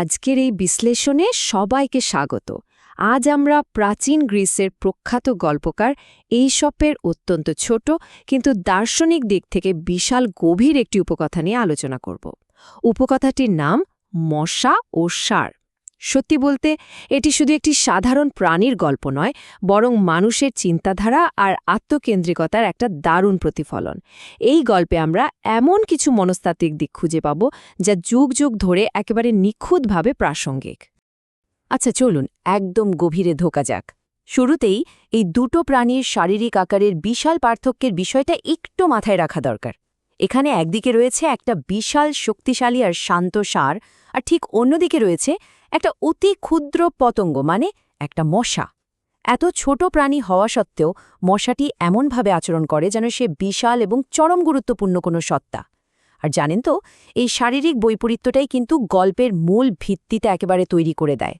আজকের এই বিশ্লেষণে সবাইকে স্বাগত। আজ আমরা প্রাচীন গ্রিসের প্রখ্যাত গল্পকার এইসপের অত্যন্ত ছোট কিন্তু দার্শনিক দিক থেকে বিশাল গভীর একটি উপকথা নিয়ে আলোচনা করব। উপকথাটির নাম মশা ও ষাঁড়। সত্যি বলতে এটি শুধু একটি সাধারণ প্রাণীর গল্প নয়, বরং মানুষের চিন্তাধারা আর আত্মকেন্দ্রিকতার একটা দারুণ প্রতিফলন। এই গল্পে আমরা এমন কিছু মনস্তাত্ত্বিক দিক খুঁজে পাব যা যুগ যুগ ধরে একেবারে নিখুঁতভাবে প্রাসঙ্গিক। আচ্ছা চলুন একদম গভীরে ঢোকা যাক। শুরুতেই এই দুটো প্রাণীর শারীরিক আকারের বিশাল পার্থক্যের বিষয়টা একটু মাথায় রাখা দরকার। এখানে একদিকে রয়েছে একটা বিশাল শক্তিশালী আর শান্ত ষাঁড়, আর ঠিক অন্যদিকে রয়েছে একটা অতি ক্ষুদ্র পতঙ্গ, মানে একটা মশা। এত ছোট প্রাণী হওয়া সত্ত্বেও মশাটি এমনভাবে আচরণ করে যেন সে বিশাল এবং চরম গুরুত্বপূর্ণ কোনো সত্তা। আর জানেন তো, এই শারীরিক বৈপরীত্যটাই কিন্তু গল্পের মূল ভিত্তিতে একেবারে তৈরি করে দেয়।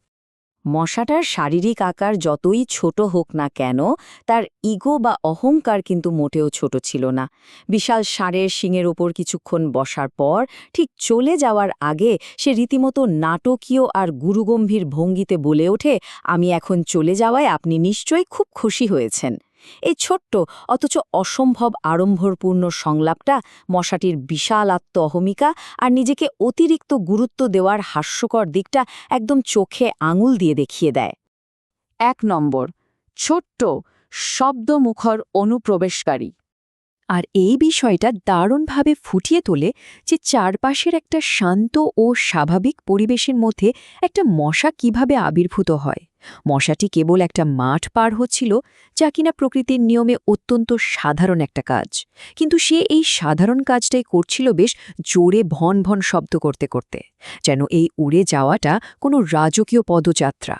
মশাটার শারীরিক আকার যতই ছোট হোক না কেন, তার ইগো বা অহংকার কিন্তু মোটেও ছোট ছিল না। বিশাল ষাঁড়ের শিংয়ের ওপর কিছুক্ষণ বসার পর ঠিক চলে যাওয়ার আগে সে রীতিমতো নাটকীয় আর গুরুগম্ভীর ভঙ্গিতে বলে ওঠে, আমি এখন চলে যাওয়ায় আপনি নিশ্চয়ই খুব খুশি হয়েছেন। এই ছোট্ট অথচ অসম্ভব আড়ম্বরপূর্ণ সংলাপটা মশাটির বিশাল অহমিকা আর নিজেকে অতিরিক্ত গুরুত্ব দেওয়ার হাস্যকর দিকটা একদম চোখে আঙুল দিয়ে দেখিয়ে দেয়। 1 নম্বর, ছোট্ট শব্দমুখর অনুপ্রবেশকারী। আর এই বিষয়টা দারুণভাবে ফুটিয়ে তোলে যে চারপাশের একটা শান্ত ও স্বাভাবিক পরিবেশের মধ্যে একটা মশা কিভাবে আবির্ভূত হয়। মশাটি কেবল একটা মাঠ পার হচ্ছিল, যা কিনা প্রকৃতির নিয়মে অত্যন্ত সাধারণ একটা কাজ, কিন্তু সে এই সাধারণ কাজটাই করছিল বেশ জোরে ভন ভন শব্দ করতে করতে, যেন এই উড়ে যাওয়াটা কোনো রাজকীয় পদযাত্রা।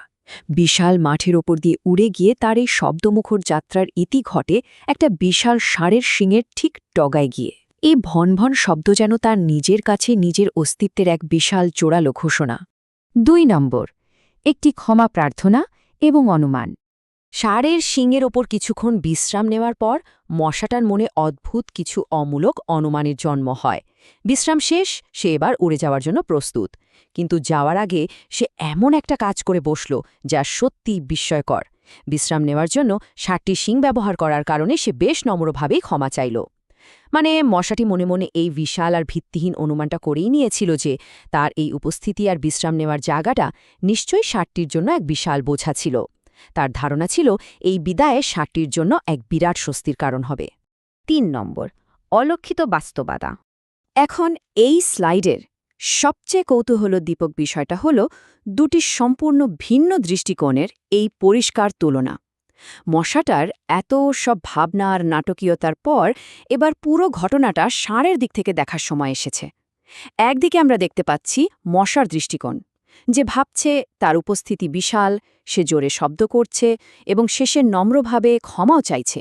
বিশাল মাঠের ওপর দিয়ে উড়ে গিয়ে তার এই শব্দমুখর যাত্রার ইতি ঘটে একটা বিশাল ষাঁড়ের শিংয়ের ঠিক ডগায় গিয়ে। এই ভন ভন শব্দ যেন তার নিজের কাছে নিজের অস্তিত্বের এক বিশাল জোরালো ঘোষণা। 2 নম্বর, একটি ক্ষমা প্রার্থনা এবং অনুমান। ষাঁড়ের শিংয়ের ওপর কিছুক্ষণ বিশ্রাম নেওয়ার পর মশাটার মনে অদ্ভুত কিছু অমূলক অনুমানের জন্ম হয়। বিশ্রাম শেষ, সে এবার উড়ে যাওয়ার জন্য প্রস্তুত। কিন্তু যাওয়ার আগে সে এমন একটা কাজ করে বসল যা সত্যি বিস্ময়কর। বিশ্রাম নেওয়ার জন্য ষাঁড়টি শিং ব্যবহার করার কারণে সে বেশ নম্রভাবেই ক্ষমা চাইল। মানে মশাটি মনে মনে এই বিশাল আর ভিত্তিহীন অনুমানটা করেই নিয়েছিল যে তার এই উপস্থিতি আর বিশ্রাম নেওয়ার জায়গাটা নিশ্চয়ই ষাঁড়টির জন্য এক বিশাল বোঝা ছিল। তার ধারণা ছিল এই বিদায়ে ষাঁড়টির জন্য এক বিরাট স্বস্তির কারণ হবে। 3 নম্বর, অলক্ষিত বাস্তবতা। এখন এই স্লাইডের সবচেয়ে কৌতূহলোদ্দীপক বিষয়টা হল দুটি সম্পূর্ণ ভিন্ন দৃষ্টিকোণের এই পরিষ্কার তুলনা। মশাটার এত সব ভাবনা আর নাটকীয়তার পর এবার পুরো ঘটনাটা ষাঁড়ের দিক থেকে দেখার সময় এসেছে। একদিকে আমরা দেখতে পাচ্ছি মশার দৃষ্টিকোণ, যে ভাবছে তার উপস্থিতি বিশাল, সে জোরে শব্দ করছে এবং শেষে নম্রভাবে ক্ষমাও চাইছে।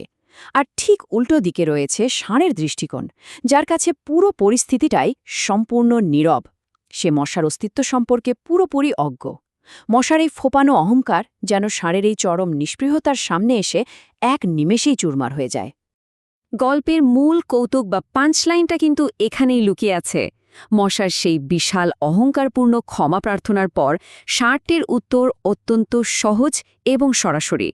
আর ঠিক উল্টো দিকে রয়েছে ষাঁড়ের দৃষ্টিকোণ, যার কাছে পুরো পরিস্থিতিটাই সম্পূর্ণ নীরব। সে মশার অস্তিত্ব সম্পর্কে পুরোপুরি অজ্ঞ। মশার এই ফোপানো অহংকার যেন ষাঁড়ের এই চরম নিষ্পৃহতার সামনে এসে এক নিমেষেই চুরমার হয়ে যায়। গল্পের মূল কৌতুক বা পাঞ্চলাইনটা কিন্তু এখানেই লুকিয়ে আছে। মশার সেই বিশাল অহংকারপূর্ণ ক্ষমা প্রার্থনার পর ষাঁড়টির উত্তর অত্যন্ত সহজ এবং সরাসরি।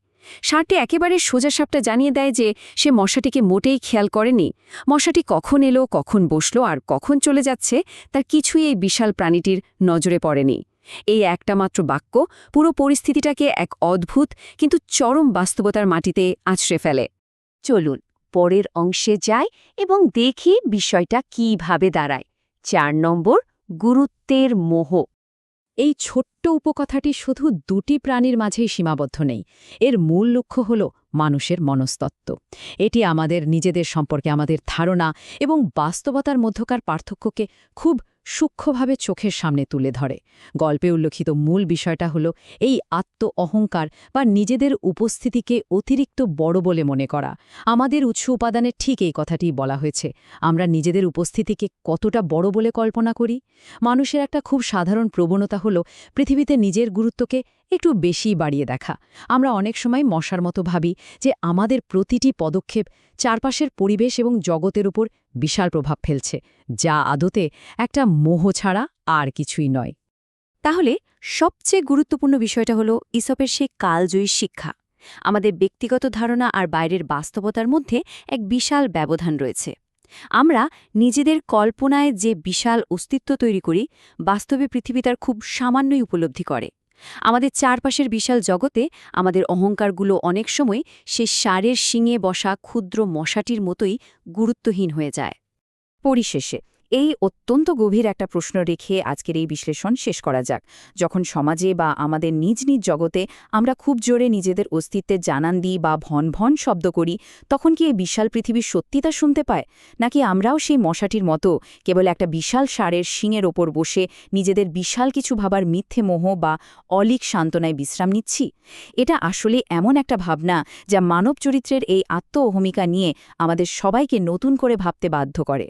ষাঁড়টি একেবারে সোজাসাপটা জানিয়ে দেয় যে সে মশাটিকে মোটেই খেয়াল করেনি। মশাটি কখন এলো, কখন বসলো আর কখন চলে যাচ্ছে তার কিছুই এই বিশাল প্রাণীটির নজরে পড়েনি। এই একটা মাত্র বাক্য পুরো পরিস্থিতিটাকে এক অদ্ভুত কিন্তু চরম বাস্তবতার মাটিতে আছড়ে ফেলে। চলুন পরের অংশে যাই এবং দেখি বিষয়টা কীভাবে দাঁড়ায়। 4 নম্বর, গুরুত্বের মোহ। এই ছোট্ট উপকথাটি শুধু দুটি প্রাণীর মাঝেই সীমাবদ্ধ নেই, এর মূল লক্ষ্য হল মানুষের মনস্তত্ত্ব। এটি আমাদের নিজেদের সম্পর্কে আমাদের ধারণা এবং বাস্তবতার মধ্যকার পার্থক্যকে খুব সূক্ষ্মভাবে চোখের সামনে তুলে ধরে। গল্পে উল্লেখিত মূল বিষয়টা হল এই অহংকার বা নিজেদের উপস্থিতিকে অতিরিক্ত বড় বলে মনে করা। আমাদের উৎস উপাদানে ঠিক এই কথাটি বলা হয়েছে। আমরা নিজেদের উপস্থিতিকে কতটা বড় বলে কল্পনা করি। মানুষের একটা খুব সাধারণ প্রবণতা হল পৃথিবীতে নিজের গুরুত্বকে একটু বেশি বাড়িয়ে দেখা। আমরা অনেক সময় মশার মতো ভাবি যে আমাদের প্রতিটি পদক্ষেপ চারপাশের পরিবেশ এবং জগতের উপর বিশাল প্রভাব ফেলছে, যা আদতে একটা মোহ ছাড়া আর কিছুই নয়। তাহলে সবচেয়ে গুরুত্বপূর্ণ বিষয়টা হলো ইসপের সেই কালজয়ী শিক্ষা। আমাদের ব্যক্তিগত ধারণা আর বাইরের বাস্তবতার মধ্যে এক বিশাল ব্যবধান রয়েছে। আমরা নিজেদের কল্পনায় যে বিশাল অস্তিত্ব তৈরি করি, বাস্তবে পৃথিবী তার খুব সামান্যই উপলব্ধি করে। আমাদের চারপাশের বিশাল জগতে আমাদের অহংকারগুলো অনেক সময় সে ষাঁড়ের শিঙে বসা ক্ষুদ্র মশাটির মতোই গুরুত্বহীন হয়ে যায়। পরিশেষে এই অত্যন্ত গভীর একটা প্রশ্ন রেখে আজকের এই বিশ্লেষণ শেষ করা যাক। যখন সমাজে বা আমাদের নিজ নিজ জগতে আমরা খুব জোরে নিজেদের অস্তিত্বের জানান দিই বা ভন ভন শব্দ করি, তখন কি এই বিশাল পৃথিবী সত্যি তা শুনতে পায়, নাকি আমরাও সেই মশাটির মতো কেবল একটা বিশাল ষাঁড়ের শিঙের ওপর বসে নিজেদের বিশাল কিছু ভাবার মিথ্যে মোহ বা অলীক সান্ত্বনায় বিশ্রাম নিচ্ছি? এটা আসলে এমন একটা ভাবনা যা মানব চরিত্রের এই আত্ম অহমিকা নিয়ে আমাদের সবাইকে নতুন করে ভাবতে বাধ্য করে।